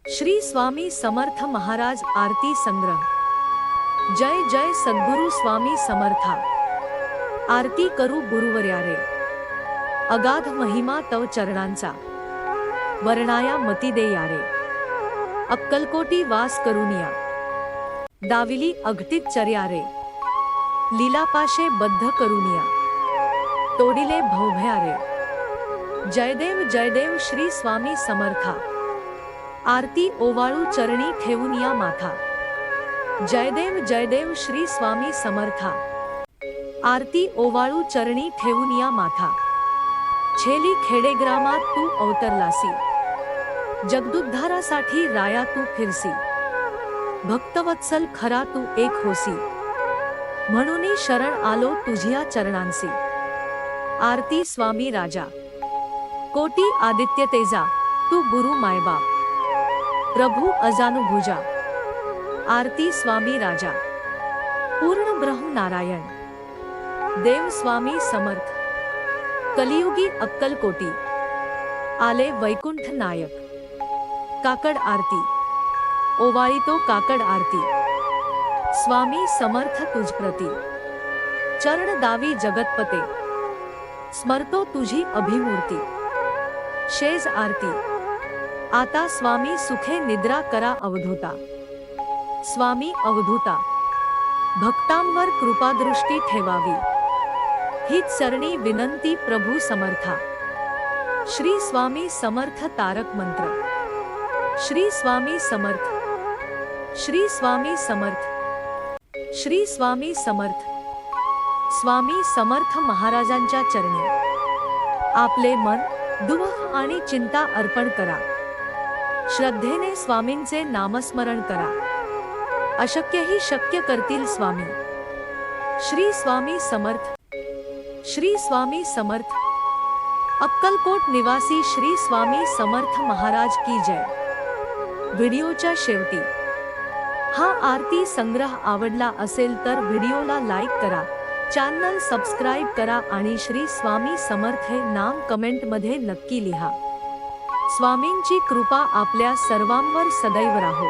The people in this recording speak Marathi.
श्री स्वामी समर्थ महाराज आरती संग्रह। जय जय सद्गुरु स्वामी समर्था। आरती करू गुरुवर्या रे, अगाध महिमा तव चरणांचा, वर्णाया मती दे यारे। अक्कलकोटी वास करुनिया, दाविली अघटित चर्या रे। लीलापाशे बद्ध करुनिया, तोडिले भवभया रे। जयदेव श्री स्वामी समर्था। आरती ओवाळू चरणी ठेवून या माथा। जयदेव श्री स्वामी समर्था। आरती ओवाळू चरणी ठेवून या माथा। छेली खेडेग्रामात तू अवतरलासी, जगदुद्धारासाठी राया तू फिरसी। भक्तवत्सल खरा तू एक होसी, म्हणून शरण आलो तुझिया चरणांसी। आरती स्वामी राजा, कोटी आदित्य तेजा, तू गुरु मायबाप, प्रभु अजानुभुजा। आरती स्वामी राजा, पूर्ण ब्रह्म नारायण, देव स्वामी समर्थ। कलियुगी अक्कलकोटी, आले वैकुंठ नायक। काकड आरती, ओवाळितो काकड आरती। स्वामी समर्थ तुझप्रती, चरण दावी जगतपते। स्मरतो तुझी अभिमूर्ती, शेज आरती। आता स्वामी सुखे निद्रा करा अवधूता। स्वामी अवधूता, भक्तांवर कृपादृष्टी ठेवावी, ही चरणी विनंती प्रभू समर्था। श्री स्वामी समर्थ तारक मंत्र। श्री स्वामी समर्थ, श्री स्वामी समर्थ, श्री स्वामी समर्थ। स्वामी समर्थ महाराजांच्या चरणी आपले मन, दुःख आणि चिंता अर्पण करा। श्रद्धेने स्वामींचे नामस्मरण करा, अशक्यही शक्य करतील स्वामी। श्री स्वामी समर्थ, श्री स्वामी समर्थ। अक्कलकोट निवासी श्री स्वामी समर्थ महाराज की जय। व्हिडिओच्या शेवटी हा आरती संग्रह आवडला असेल तर व्हिडिओला लाईक करा, चॅनल सबस्क्राइब करा आणि श्री स्वामी समर्थ हे नाम कमेंटमध्ये नक्की लिहा। स्वामींची कृपा आपल्या सर्वांवर सदैव राहो।